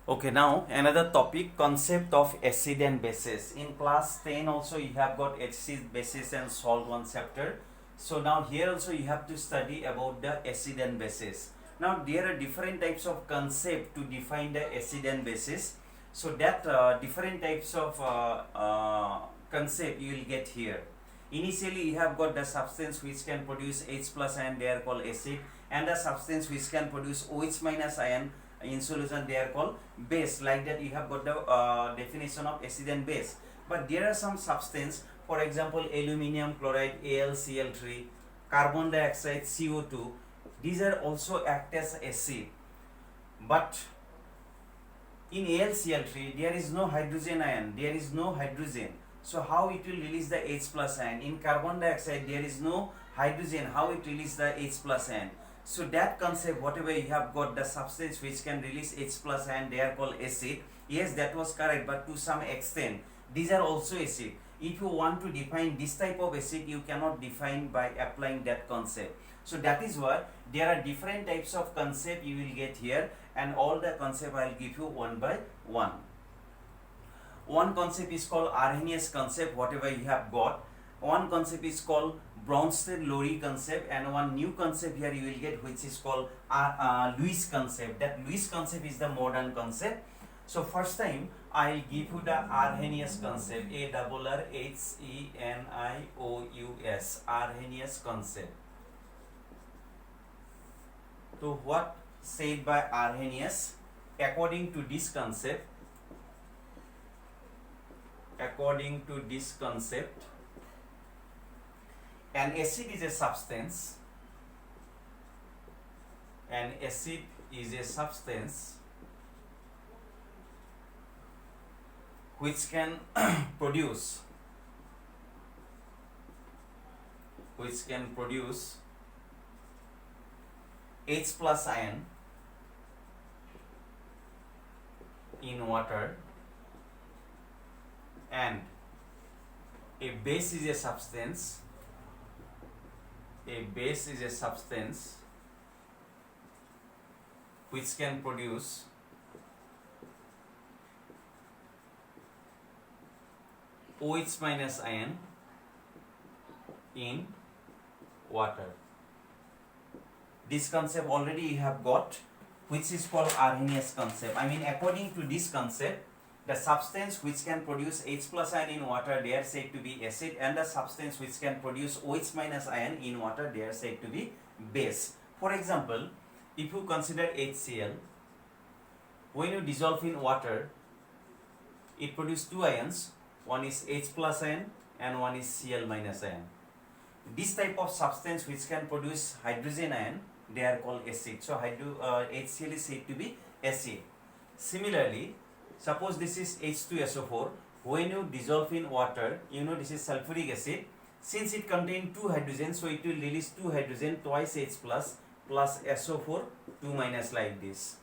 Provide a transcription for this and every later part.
Okay, now another topic, concept of acid and bases. In class 10 also you have got acid, bases and salt one chapter. So now here also you have to study about the acid and bases. Now there are different types of concept to define the acid and bases. So that different types of concept you will get here. Initially you have got the substance which can produce H plus ion, they are called acid, and the substance which can produce OH minus ion in solution, they are called base. Like that you have got the definition of acid and base. But there are some substance, for example aluminium chloride AlCl3, carbon dioxide CO2, these are also act as acid. But in AlCl3 there is no hydrogen ion, there is no hydrogen, so how it will release the H plus ion? In carbon dioxide there is no hydrogen, how it release the H plus ion? So that concept, whatever you have got the substance which can release H plus ion, they are called acid. Yes, that was correct, but to some extent these are also acid. If you want to define this type of acid, you cannot define by applying that concept. So that is why there are different types of concept you will get here, and all the concept I will give you one by one. One concept is called Arrhenius Concept, whatever you have got. One concept is called Bronstedglory Concept, and one new concept here you will get which is called Lewis Concept. That Lewis Concept is the modern concept. So first time I will give you the Arrhenius Concept, Arrhenius, Arrhenius Concept. So what said by Arrhenius? According to this concept, an acid is a substance, which can produce H plus ion in water, and a base is a substance which can produce OH minus ion in water. This concept already you have got, which is called Arrhenius Concept. I mean, according to this concept, the substance which can produce H plus ion in water, they are said to be acid, and the substance which can produce OH minus ion in water, they are said to be base. For example, if you consider HCl, when you dissolve in water, it produces two ions, one is H plus ion and one is Cl minus ion. This type of substance which can produce hydrogen ion, they are called acid. So HCl is said to be acid. Similarly, suppose this is H2SO4. When you dissolve in water, you know this is sulfuric acid. Since it contains two hydrogens, so it will release two hydrogen, twice H plus SO4, 2 minus, like this.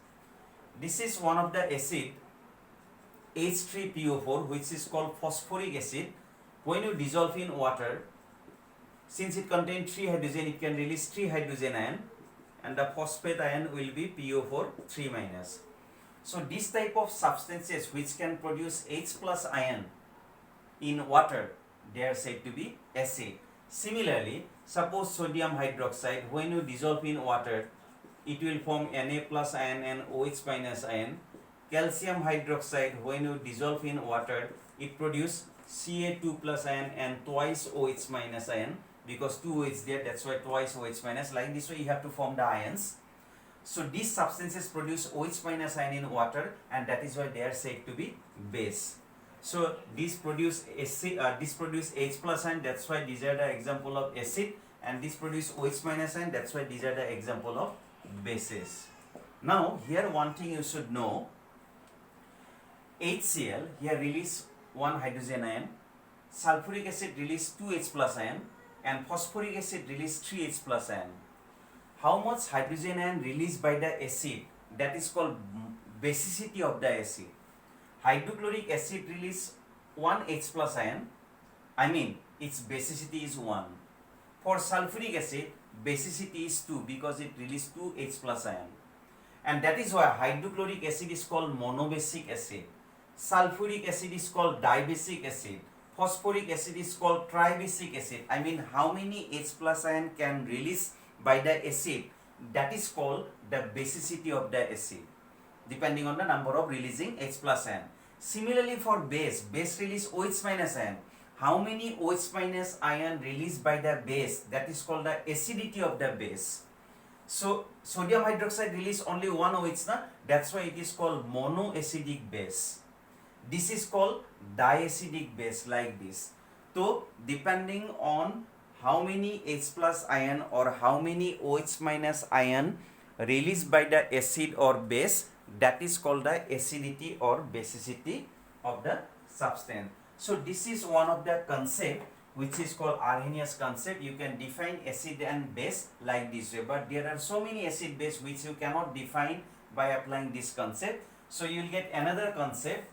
This is one of the acid, H3PO4, which is called phosphoric acid. When you dissolve in water, since it contains 3 hydrogen, it can release 3 hydrogen ion, and the phosphate ion will be PO4, 3 minus. So this type of substances which can produce H plus ion in water, they are said to be acid. Similarly, suppose sodium hydroxide, when you dissolve in water, it will form Na plus ion and OH minus ion. Calcium hydroxide, when you dissolve in water, it produces Ca2 plus ion and twice OH minus ion, because 2 OH there, that's why twice OH minus. Like this way you have to form the ions. So these substances produce OH minus ion in water, and that is why they are said to be base. So these produce acid, this produce H plus ion, that's why these are the example of acid, and this produce OH minus ion, that's why these are the example of bases. Now here one thing you should know, HCl here release 1 hydrogen ion, sulfuric acid release 2 H plus ion, and phosphoric acid release 3 H plus ion. How much hydrogen ion released by the acid, that is called basicity of the acid. Hydrochloric acid release 1 H plus ion, I mean its basicity is 1. For sulfuric acid, basicity is 2 because it releases 2 H plus ion. and that is why hydrochloric acid is called monobasic acid, sulfuric acid is called dibasic acid, phosphoric acid is called tribasic acid. I mean, how many H plus ion can release by the acid, that is called the basicity of the acid, depending on the number of releasing H plus ion. Similarly for base release OH minus ion. How many OH minus ion released by the base, that is called the acidity of the base. So sodium hydroxide release only one OH, na? That's why it is called monoacidic base. This is called diacidic base, like this. So depending on how many H plus ion or how many OH minus ion released by the acid or base, that is called the acidity or basicity of the substance. So this is one of the concept which is called Arrhenius concept. You can define acid and base like this way, but there are so many acid base which you cannot define by applying this concept. So you will get another concept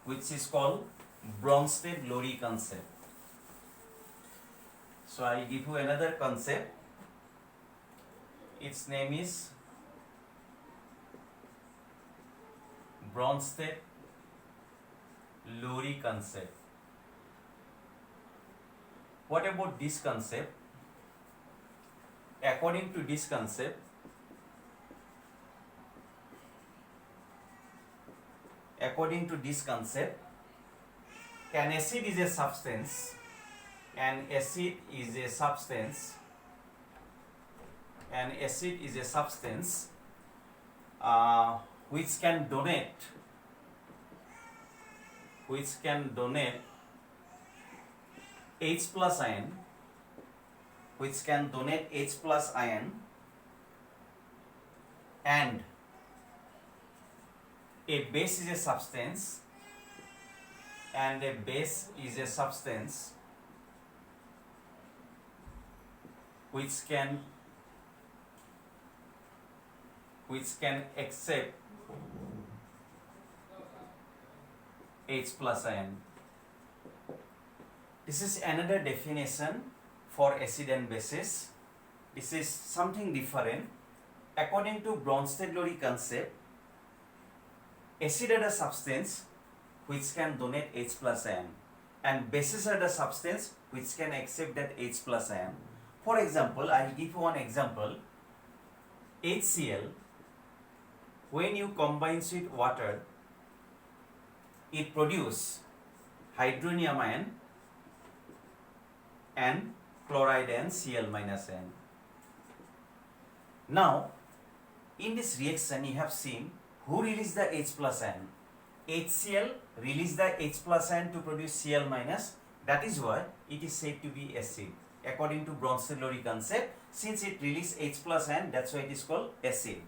which is called Bronstedglory concept. So I will give you another concept. Its name is Bronstedglory concept. What about this concept? According to this concept, an acid is a substance, which can donate H plus ion, and a base is a substance, which can accept H plus ion. This is another definition for acid and bases. This is something different. According to Bronstedglory concept, acid are the substance which can donate H plus ion, and bases are the substance which can accept that H plus ion. For example, I will give you one example. HCl, when you combine with water, it produces hydronium ion and chloride and Cl minus ion. Now, in this reaction, you have seen who released the H plus ion. HCl released the H plus ion to produce Cl minus. That is why it is said to be acid. According to Bronstedglory concept, since it released H plus ion, that's why it is called acid.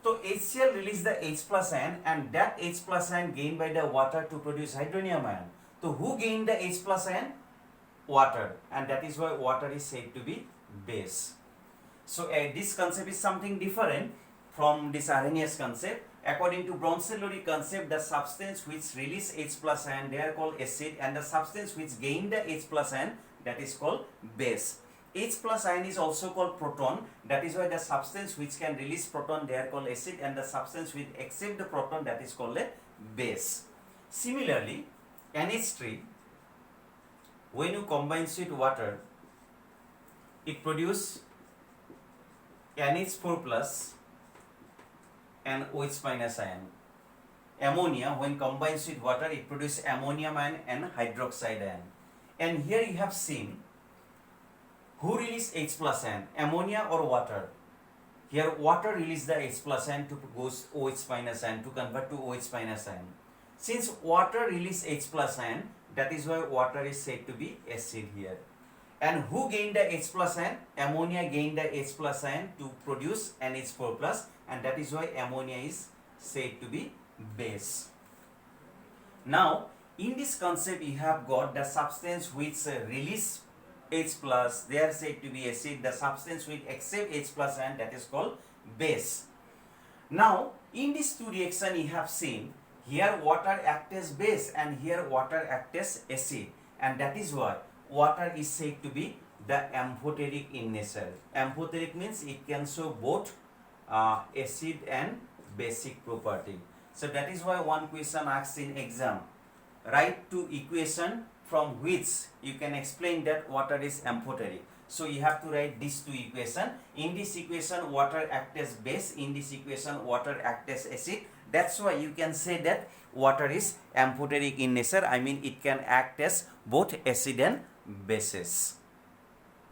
So HCl released the H plus ion, and that H plus ion gained by the water to produce hydronium ion. So who gained the H plus ion? Water, and that is why water is said to be base. So this concept is something different from this Arrhenius concept. According to Bronstedglory concept, the substance which release H plus ion, they are called acid, and the substance which gain the H plus ion, that is called base. H plus ion is also called proton. That is why the substance which can release proton, they are called acid, and the substance which accept the proton, that is called a base. Similarly, NH3, when you combine with water, it produces NH4 plus and OH minus ion. Ammonia, when combined with water, it produces ammonium ion and hydroxide ion. And here you have seen who release H plus ion, ammonia or water. Here water release the H plus ion to goes OH minus ion, to convert to OH minus ion. Since water release H plus ion, that is why water is said to be acid here. And who gained the H plus ion? Ammonia gained the H plus ion to produce NH4 plus, and that is why ammonia is said to be base. Now, in this concept, you have got the substance which release H plus, they are said to be acid. The substance which accept H plus ion, that is called base. Now, in these two reactions, you have seen here water act as base and here water act as acid, and that is why water is said to be the amphoteric in nature. Amphoteric means it can show both acid and basic property. So that is why one question asked in exam, write two equation from which you can explain that water is amphoteric. So you have to write these two equation. In this equation water act as base, in this equation water act as acid. That's why you can say that water is amphoteric in nature. I mean it can act as both acid and bases.